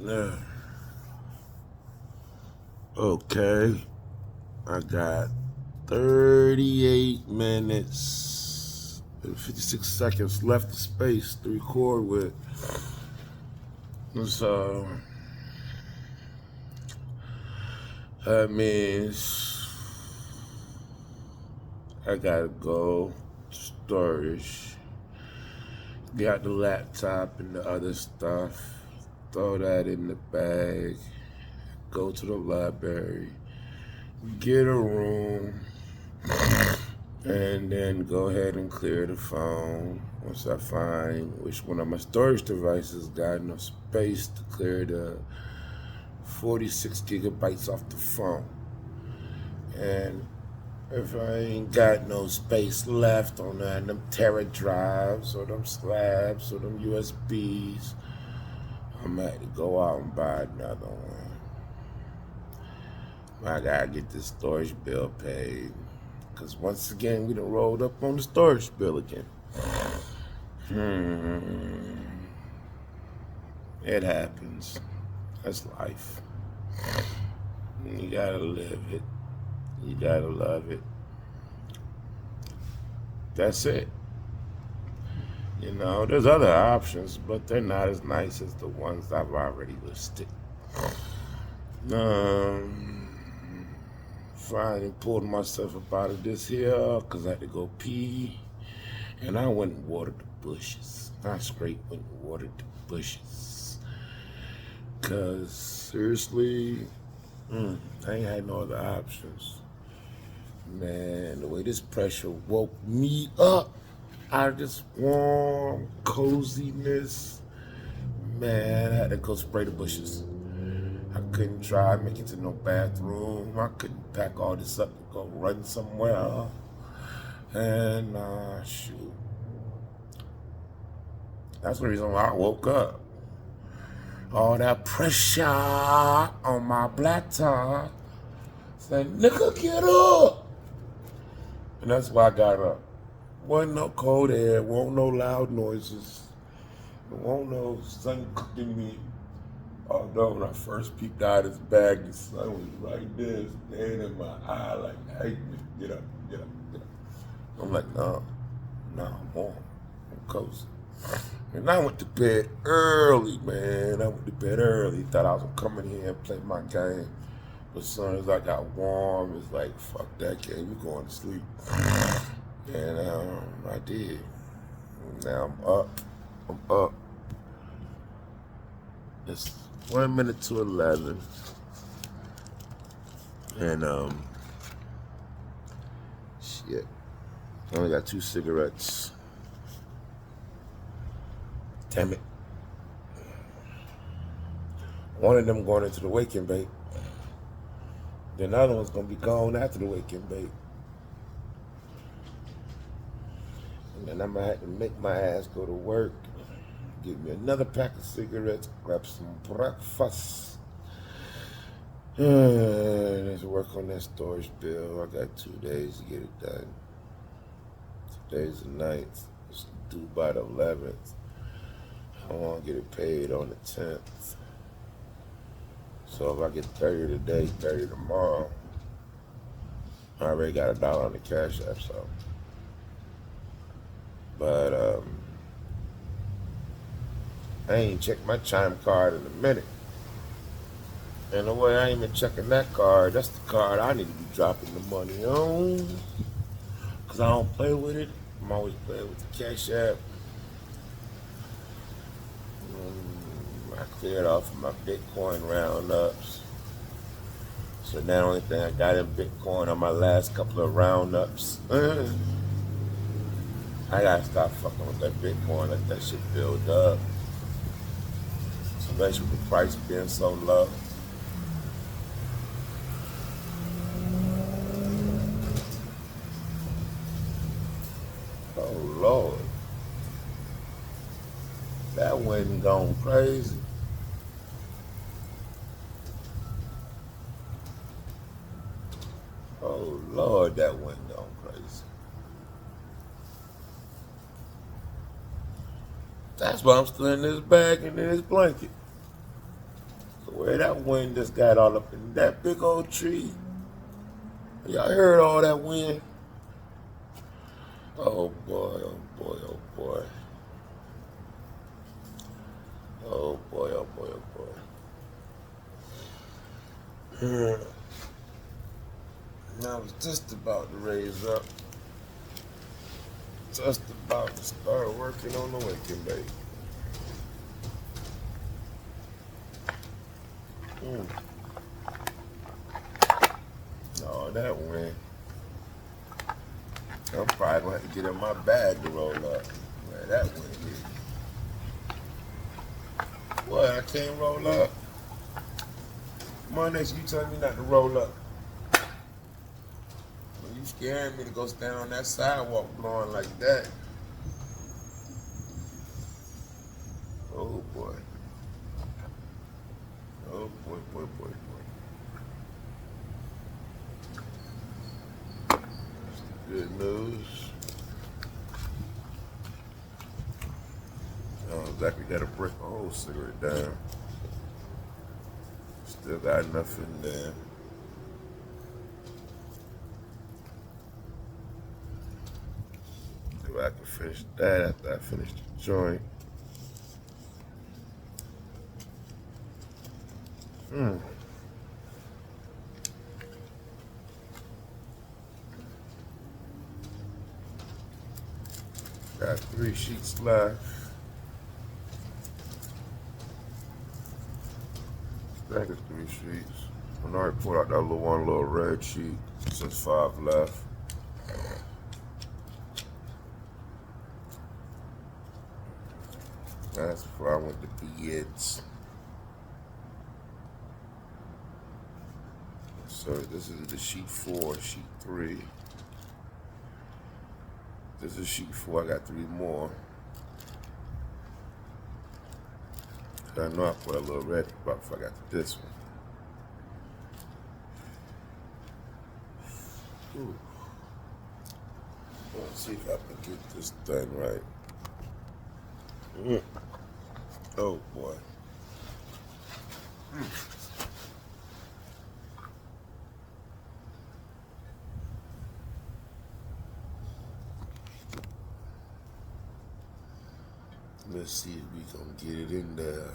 Yeah. Okay. I got 38 minutes and 56 seconds left of space to record with. So that means I gotta go to storage, got the laptop and the other stuff, throw that in the bag, go to the library, get a room, and then go ahead and clear the phone once I find which one of my storage devices got enough space to clear the 46 gigabytes off the phone. And if I ain't got no space left on them Tera drives or them slabs or them USBs, I'm gonna have to go out and buy another one. I gotta get this storage bill paid. Because once again, we done rolled up on the storage bill again. It happens. That's life. You gotta live it. You gotta love it. That's it. You know, there's other options, but they're not as nice as the ones I've already listed. Finally pulled myself up out of this here because I had to go pee. And I went and watered the bushes. I straight went and watered the bushes. Because, seriously, I ain't had no other options. Man, the way this pressure woke me up out of this warm coziness, man, I had to go spray the bushes. I couldn't try make it to no bathroom. I couldn't pack all this up and go run somewhere. And shoot. That's the reason why I woke up. All that pressure on my blacktop said, nigga, get up. And that's why I got up. Wasn't no cold air, won't no loud noises, won't no sun cooking me. Although when I first peeped out of his bag, the sun was right there, staring in my eye like, hey, get up, get up, get up. I'm like, no, I'm warm, I'm cozy. And I went to bed early, man. I went to bed early. Thought I was gonna come in here and play my game. But as soon as I got warm, it's like, fuck that game, we're going to sleep. And I did. Now I'm up. It's 1 minute to 11. And shit. I only got 2 cigarettes. Damn it. One of them going into the wake and bake. Then the other one's gonna be gone after the wake and bake. And then I'm gonna have to make my ass go to work, get me another pack of cigarettes, grab some breakfast. Let's work on that storage bill. I got 2 days to get it done. Today's the 9th. It's due by the 11th. I want to get it paid on the 10th. So if I get 30 today, 30 tomorrow, I already got $1 on the Cash App, so. But I ain't checked my chime card in a minute. And the way I ain't been checking that card, that's the card I need to be dropping the money on. Because I don't play with it. I'm always playing with the Cash App. I cleared off my Bitcoin roundups. So now the only thing I got in Bitcoin on my last couple of roundups. I gotta stop fucking with that Bitcoin, let that shit build up. Especially with the price being so low. Oh Lord. That wind gone crazy. Oh Lord, that wind gone crazy. That's why I'm still in this bag and in this blanket. Boy, that wind just got all up in that big old tree. Y'all heard all that wind? Oh boy, oh boy, oh boy. Oh boy, oh boy, oh boy. I was just about to raise up. Just about to start working on the waking bake. Oh, that wind. I'm probably gonna have to get in my bag to roll up. Man, that wind is. What? I can't roll up. Come on, next you tell me not to roll up. Well, you scaring me to go stand on that sidewalk blowing like that. Oh boy. Oh boy, boy, boy, boy. Good news. I don't exactly got to break my whole cigarette down. Still got enough in there. See if I can finish that after I finish the joint. Got 3 sheets left. I think it's 3 sheets. I already pulled out that little red sheet. Since 5 left. That's before I went to beds. So this is the sheet 4, sheet 3. This is sheet 4. I got 3 more. I know I put a little red spot before I got to this one. Ooh. Let's see if I can get this done right. Oh boy. Let's see if we can get it in there.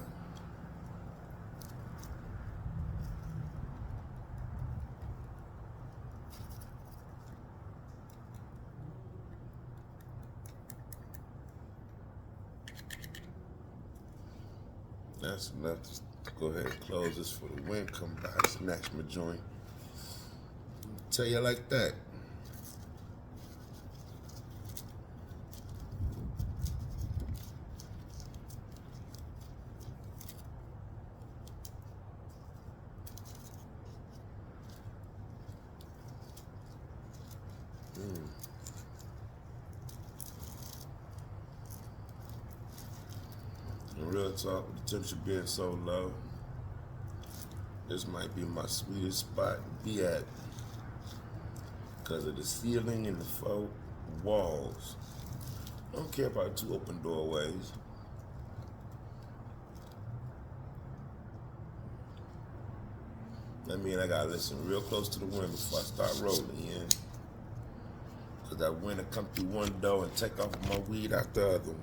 That's enough to go ahead and close this for the wind come by. Snatch my joint. Tell you like that. In real talk, with the temperature being so low, this might be my sweetest spot to be at because of the ceiling and the faux walls. I don't care about 2 open doorways. That means I gotta listen real close to the wind before I start rolling in. Cause that wind will come through one door and take off my weed out the other one.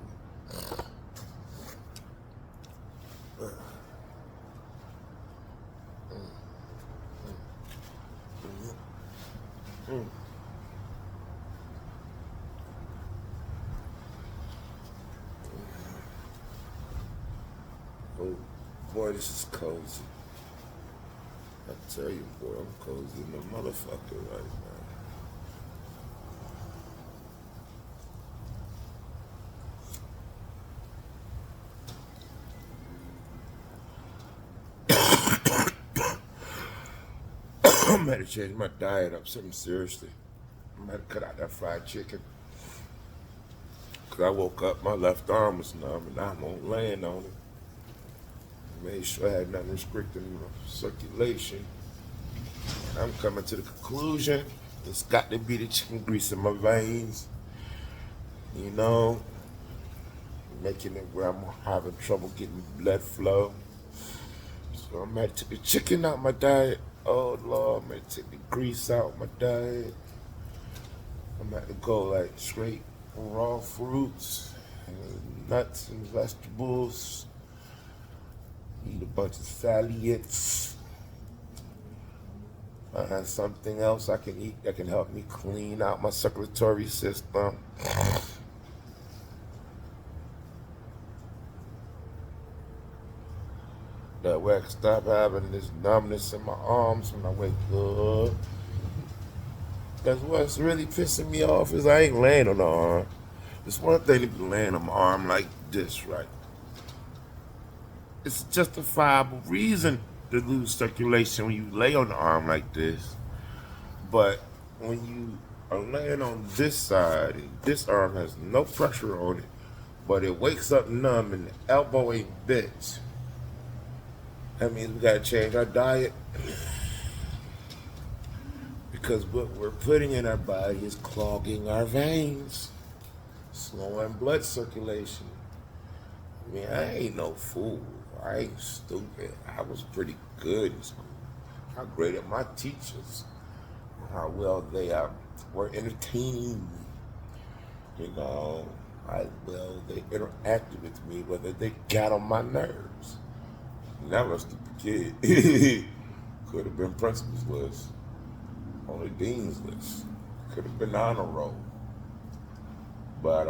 Oh boy, this is cozy. I tell you, boy, I'm cozy in the motherfucker right now. I'm gonna change my diet up, something seriously. I'm gonna cut out that fried chicken. Cause I woke up, my left arm was numb, and I'm laying on it. Made sure I had nothing restricting my circulation. I'm coming to the conclusion it's got to be the chicken grease in my veins. You know, making it where I'm having trouble getting blood flow. So I might take the chicken out my diet. Oh Lord, I might take the grease out my diet. I'm about to go like straight raw fruits and nuts and vegetables. Eat a bunch of salads. Find something else I can eat that can help me clean out my circulatory system. That way I can stop having this numbness in my arms when I wake up. That's what's really pissing me off is I ain't laying on the arm. It's one thing to be laying on my arm like this, right? It's a justifiable reason to lose circulation when you lay on the arm like this. But when you are laying on this side, and this arm has no pressure on it, but it wakes up numb and the elbow ain't bent. That means we gotta change our diet because what we're putting in our body is clogging our veins, slowing blood circulation. I mean, I ain't no fool. I ain't stupid. I was pretty good in school. I graded my teachers, how well they were entertaining me. You know, how well they interacted with me, whether they got on my nerves. Never a stupid kid. Could have been principal's list, on the dean's list. Could have been honor roll. But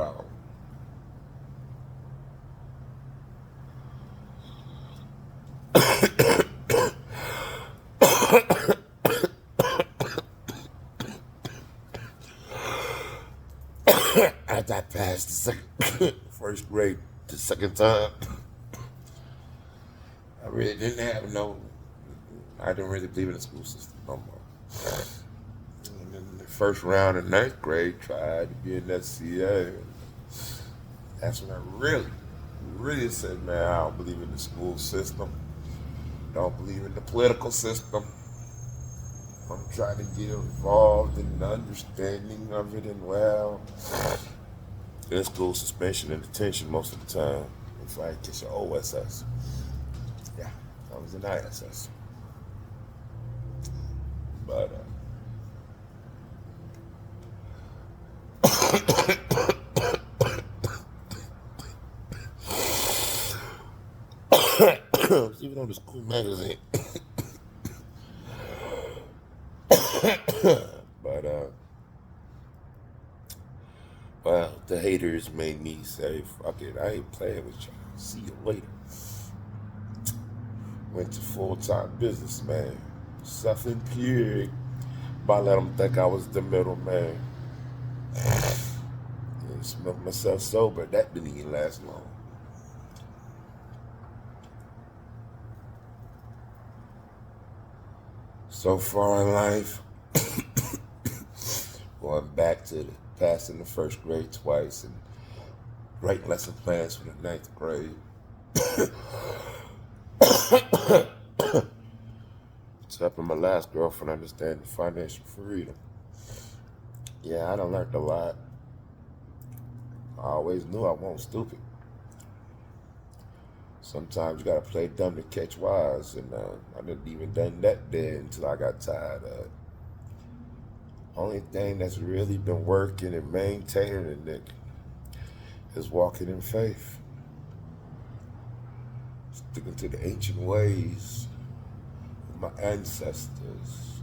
after I passed the first grade the second time, I really didn't have I didn't really believe in the school system no more. And then the first round in ninth grade, tried to be in SCA. That's when I really said, man, I don't believe in the school system. Don't believe in the political system. I'm trying to get involved in the understanding of it, and well, in school suspension and detention most of the time. If I get your OSS. Yeah, I was in ISS. But even on the school magazine. But well, the haters made me say, fuck it, I ain't playing with y'all. See you later. Went to full-time businessman. Self-employed. But I let them think I was the middleman. And smoked myself sober. That didn't even last long. So far in life, going back to passing the first grade twice and writing lesson plans for the ninth grade. It's helping my last girlfriend understand the financial freedom. Yeah, I done learned a lot. I always knew I wasn't stupid. Sometimes you gotta play dumb to catch wise, and I didn't even done that then until I got tired of it. Only thing that's really been working and maintaining it is walking in faith, sticking to the ancient ways of my ancestors,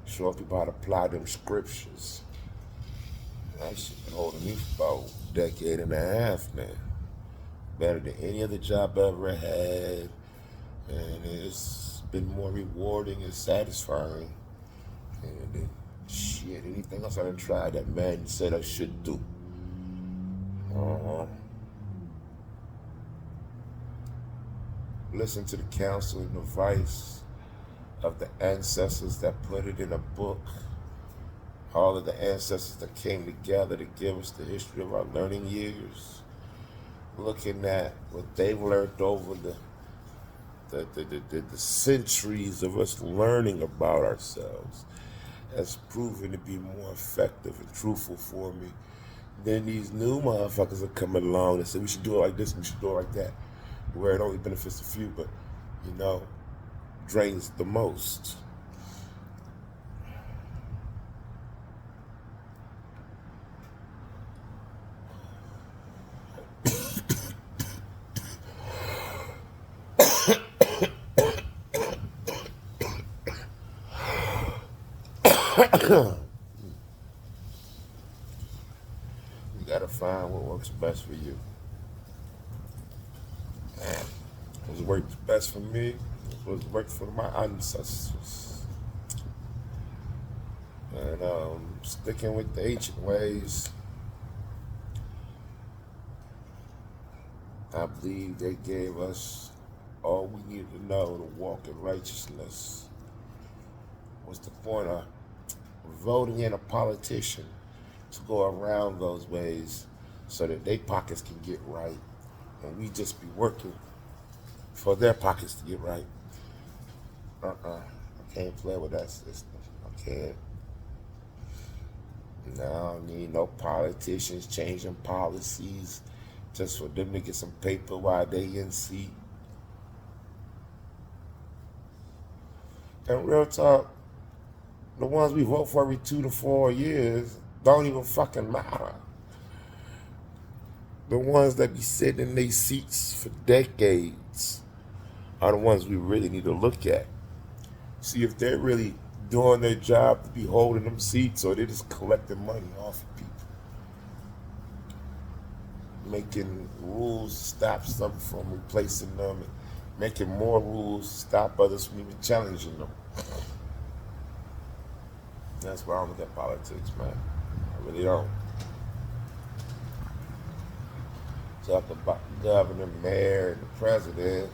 showing people how to apply them scriptures. That shit been holding me for about a decade and a half now. Better than any other job I ever had, and it's been more rewarding and satisfying. And then, shit, anything else I done tried that man said I should do. Listen to the counsel and advice of the ancestors that put it in a book. All of the ancestors that came together to give us the history of our learning years. Looking at what they've learned over the centuries of us learning about ourselves has proven to be more effective and truthful for me than these new motherfuckers are coming along and say we should do it like this and we should do it like that, where it only benefits a few. But you know, drains the most. You gotta find what works best for you. What works best for me is what worked for my ancestors. And sticking with the ancient ways, I believe they gave us all we needed to know to walk in righteousness. What's the point of voting in a politician to go around those ways so that their pockets can get right and we just be working for their pockets to get right? I can't play with that system. I can't. No, I don't need no politicians changing policies just for them to get some paper while they in seat. And real talk, the ones we vote for every 2 to 4 years don't even fucking matter. The ones that be sitting in their seats for decades are the ones we really need to look at. See if they're really doing their job to be holding them seats, or they're just collecting money off of people. Making rules to stop some from replacing them, and making more rules to stop others from even challenging them. That's why I don't look at politics, man. I really don't. Talk about the governor, mayor, and the president.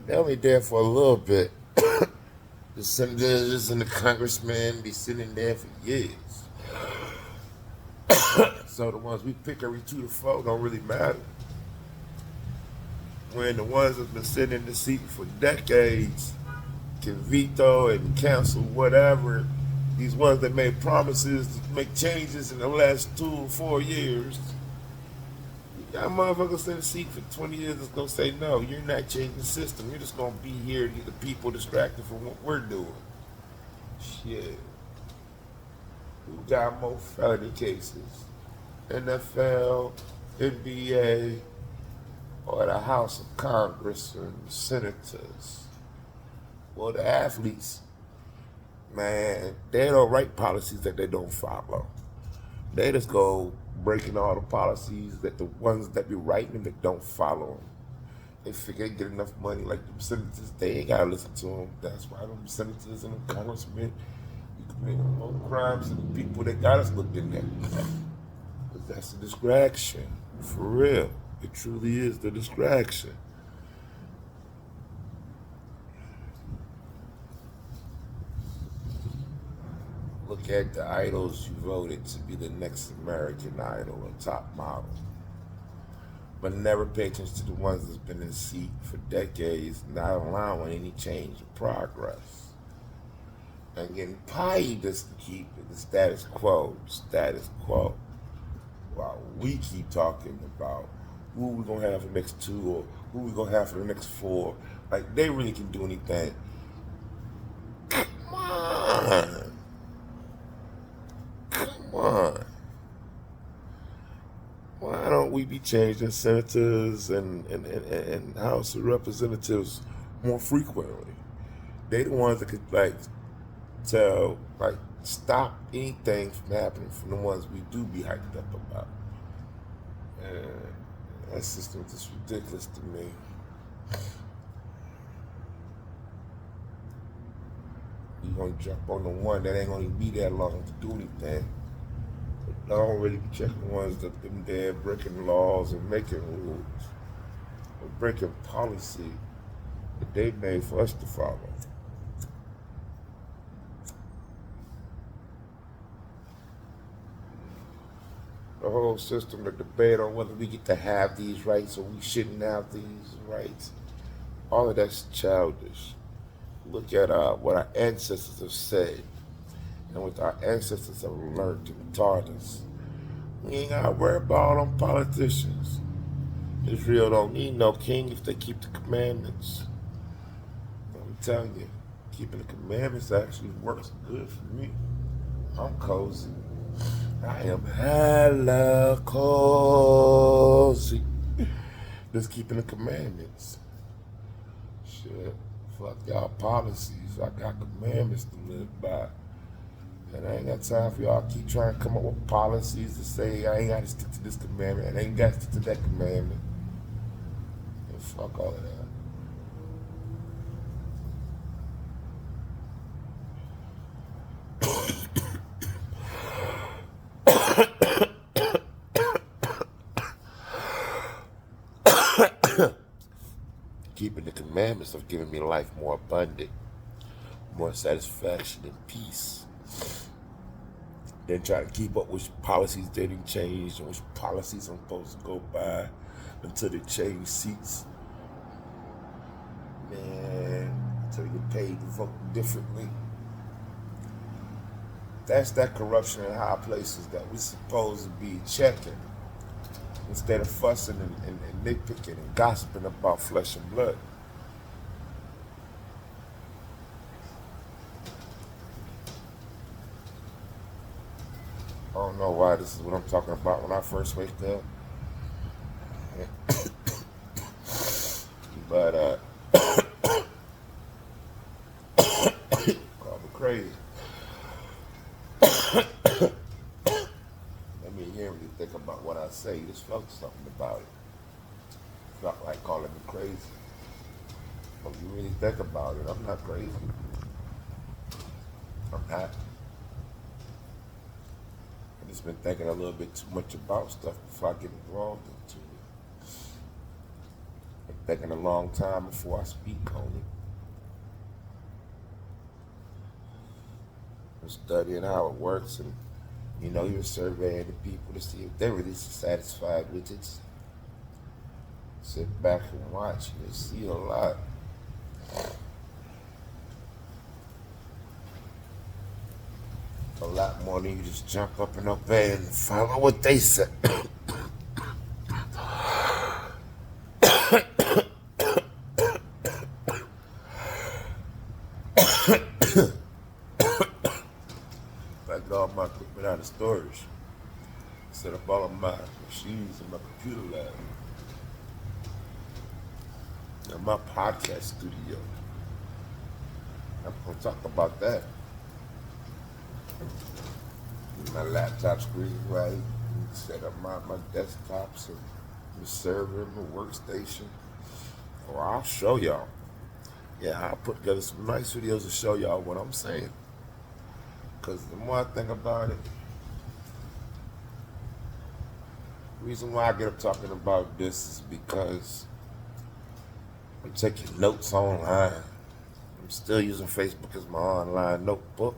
They're only there for a little bit. The senators and the congressmen be sitting there for years. So the ones we pick every 2 to 4 don't really matter. When the ones that's been sitting in the seat for decades can veto and cancel whatever, these ones that made promises to make changes in the last 2 or 4 years, you got motherfuckers in the seat for 20 years that's gonna say, no, you're not changing the system. You're just gonna be here to get the people distracted from what we're doing. Shit. Who got more felony cases? NFL, NBA, or the House of Congress and senators? Well, the athletes, man, they don't write policies that they don't follow. They just go breaking all the policies that the ones that be writing them that don't follow them. They figure they get enough money, like them senators, they ain't gotta listen to them. That's why them senators and them congressmen, you commit more crimes than the people that got us looked in there. But that's a distraction, for real. It truly is the distraction. Look at the idols you voted to be the next American Idol or top model. But never pay attention to the ones that's been in the seat for decades, not allowing any change or progress. And getting paid just to keep it the status quo, while we keep talking about who we're gonna have for the next 2 or who we're gonna have for the next 4. Like they really can do anything. Come on. Come on. Why don't we be changing senators and House of Representatives more frequently? They the ones that could stop anything from happening from the ones we do be hyped up about. And that system is just ridiculous to me. You gonna jump on the one that ain't gonna be that long to do anything. But I don't really be checking the ones that been there breaking laws and making rules or breaking policy that they made for us to follow. The whole system, the debate on whether we get to have these rights or we shouldn't have these rights, all of that's childish. Look at what our ancestors have said and what our ancestors have learned and taught us. We ain't got to worry about all them politicians. Israel don't need no king if they keep the commandments. I'm telling you, keeping the commandments actually works good for me. I'm cozy. I am hella cozy. Just keeping the commandments. Shit. Fuck y'all policies. I got commandments to live by. And I ain't got time for y'all keep trying to come up with policies to say I ain't got to stick to this commandment and I ain't got to stick to that commandment. And fuck all of that. Keeping the commandments have given me life more abundant, more satisfaction and peace. Then try to keep up which policies didn't change and which policies I'm supposed to go by until they change seats. Man, until you paid to vote differently. That's that corruption in high places that we supposed to be checking instead of fussing and nitpicking and gossiping about flesh and blood. I don't know why this is what I'm talking about when I first wake up. But call me crazy. Let me hear really think about what I say. Just felt something about it. Felt like calling me crazy. But if you really think about it, I'm not crazy. I'm not. I've just been thinking a little bit too much about stuff before I get involved into it. I'm thinking a long time before I speak on it. I'm studying how it works and, even surveying the people to see if they're really satisfied with it. Sit back and watch and you see a lot. A lot more than you just jump up and obey and follow what they say. I got all my equipment out of storage. Set up all of my machines in my computer lab. And my podcast studio. I'm going to talk about that. My laptop screen right. Set up my desktops and my server, my workstation. Or I'll show y'all. Yeah, I'll put together some nice videos to show y'all what I'm saying. Because the more I think about it, the reason why I get up talking about this is because I'm taking notes online. I'm still using Facebook as my online notebook.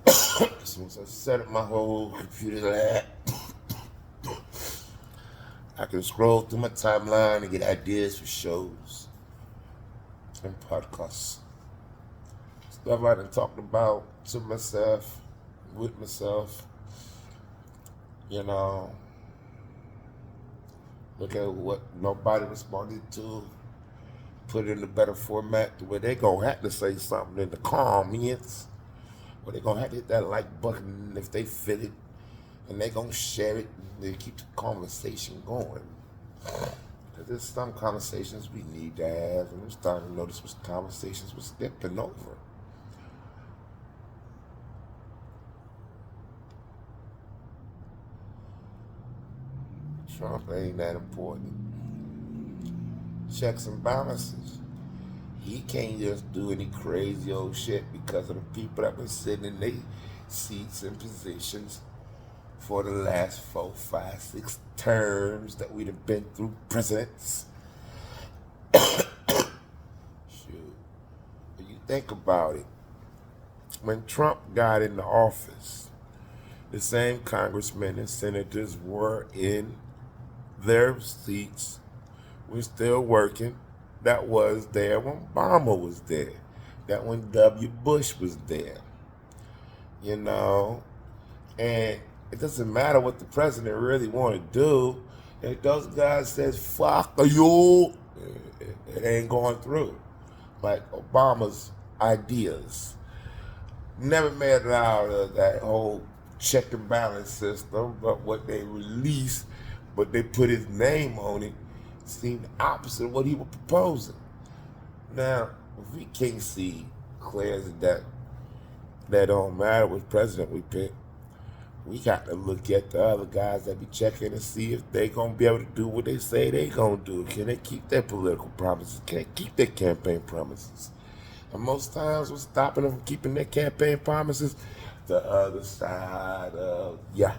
As soon as I set up my whole computer lab, I can scroll through my timeline and get ideas for shows and podcasts. Stuff I done talked about to myself, with myself, look at what nobody responded to, put it in a better format to where they gonna have to say something in the comments, or they gonna have to hit that like button if they feel it, and they gonna share it, and they keep the conversation going. Because there's some conversations we need to have, and I'm starting to notice what conversations we're skipping over. Trump ain't that important. Checks and balances. He can't just do any crazy old shit because of the people that been sitting in their seats and positions for the last 4, 5, 6 terms that we'd have been through presidents. Shoot. When you think about it, when Trump got into office, the same congressmen and senators were in their seats, were still working, that was there when Obama was there, that when W. Bush was there, and it doesn't matter what the president really want to do. If those guys says fuck you, it ain't going through. Like Obama's ideas never made it out of that whole check and balance system, but what they released, but they put his name on it, seemed opposite of what he was proposing. Now, if we can't see clear as that don't matter which president we pick, we got to look at the other guys that be checking and see if they gonna be able to do what they say they gonna do. Can they keep their political promises? Can they keep their campaign promises? And most times what's stopping them from keeping their campaign promises? The other side of yeah.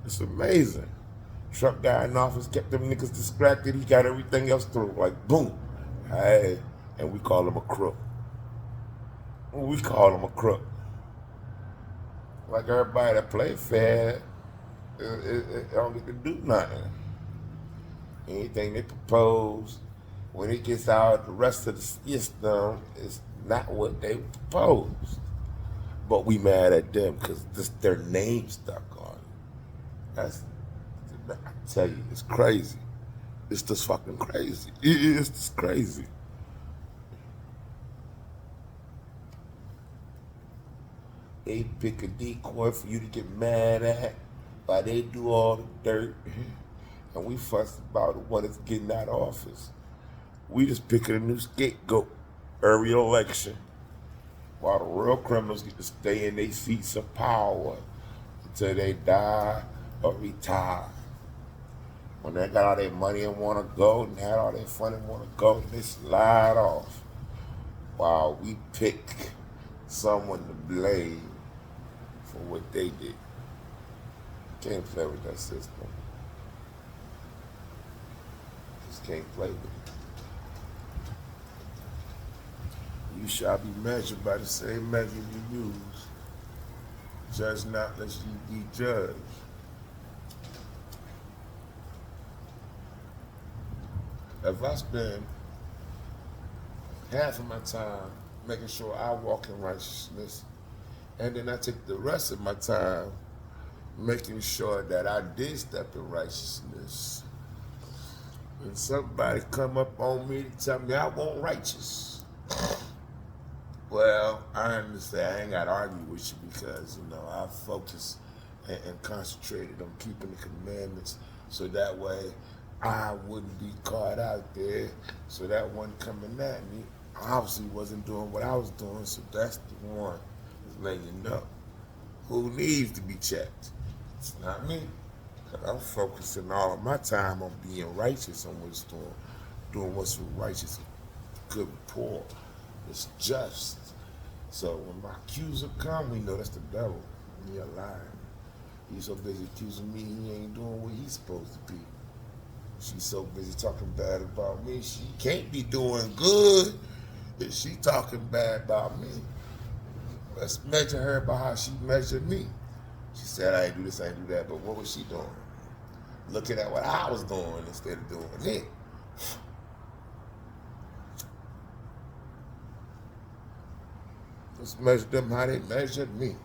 It's amazing. Trump got in office, kept them niggas distracted, he got everything else through. Like boom. Hey, and we call him a crook. We call him a crook. Like everybody that play fair, it don't get to do nothing. Anything they propose, when it gets out, the rest of the system is not what they proposed. But we mad at them because their name stuck on it. I tell you, it's crazy. It's just fucking crazy. It's just crazy. They pick a decoy for you to get mad at, while they do all the dirt, and we fuss about what is getting out of office. We just picking a new scapegoat every election, while the real criminals get to stay in their seats of power until they die or retire. When they got all their money and want to go, and had all their fun and want to go, they slide off, while we pick someone to blame for what they did. Can't play with that system. Just can't play with it. You shall be measured by the same measure you use. Judge not lest you be judged. If I spend half of my time making sure I walk in righteousness, and then I take the rest of my time making sure that I did step in righteousness, and somebody come up on me to tell me I want righteous, well, I understand. I ain't got to argue with you because, I focus and concentrated on keeping the commandments so that way I wouldn't be caught out there. So that one coming at me obviously wasn't doing what I was doing. So that's the one that's letting you know who needs to be checked. It's not me. I'm focusing all of my time on being righteous on what's doing what's righteous, good, poor. It's just. So when my accuser come, we know that's the devil. He a liar. He's so busy accusing me, he ain't doing what he's supposed to be. She's so busy talking bad about me, she can't be doing good if she talking bad about me. Let's measure her by how she measured me. She said, I ain't do this, I ain't do that, but what was she doing? Looking at what I was doing instead of doing it. Let's measure them how they measured me.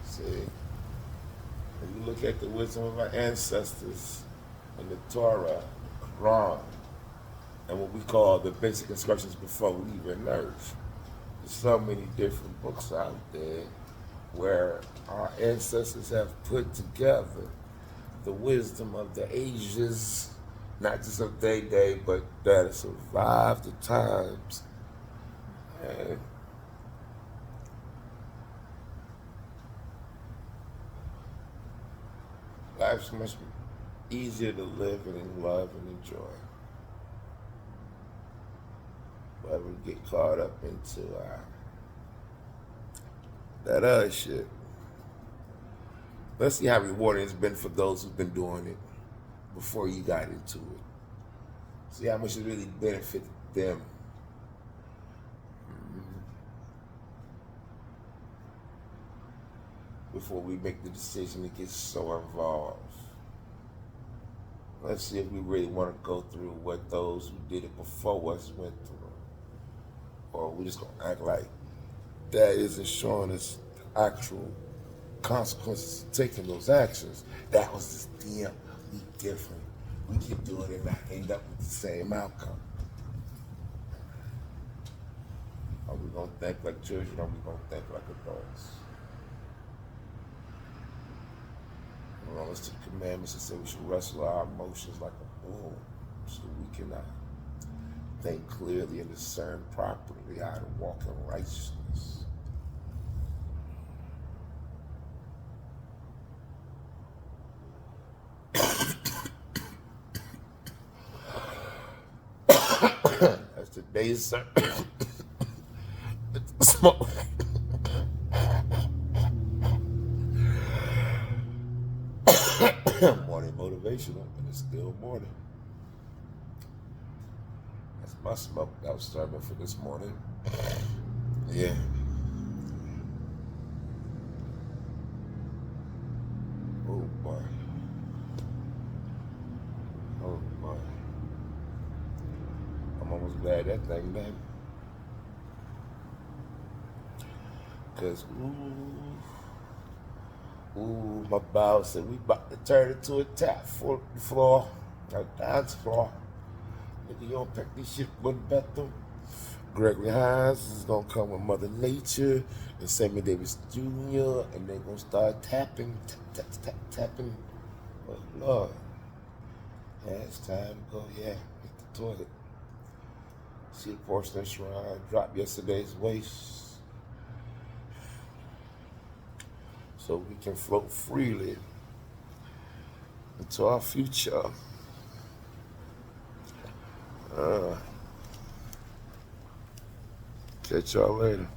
See, when you look at the wisdom of our ancestors in the Torah, Quran, and what we call the basic instructions before we leave earth, there's so many different books out there where our ancestors have put together the wisdom of the ages, not just of their day, but that have survived the times. And life's much easier to live and love and enjoy. But we get caught up into that other shit. Let's see how rewarding it's been for those who've been doing it before you got into it. See how much it really benefited them. Before we make the decision to get so involved. Let's see if we really want to go through what those who did it before us went through. Or we just gonna act like that isn't showing us the actual consequences of taking those actions. That was just damn different. We keep doing it and I end up with the same outcome. Are we going to think like children or are we going to think like adults? Well, it's the commandments that say we should wrestle our emotions like a bull so we can think clearly and discern properly how to walk in righteousness. As the days smoke. Morning motivational, and it's still morning. That's my smoke that was serving for this morning. Yeah. Oh boy. Oh boy. I'm almost glad that thing done. Cause my bow said we about to turn it to a tap floor, a dance floor. Nigga, you don't pack this shit with the bathroom. Gregory Hines is gonna come with Mother Nature and Sammy Davis Jr. and they're gonna start tapping. Tapping. Oh Lord. Yeah, it's time to go, hit the toilet. See the porcelain shrine drop yesterday's waste. So we can float freely into our future. Catch y'all later.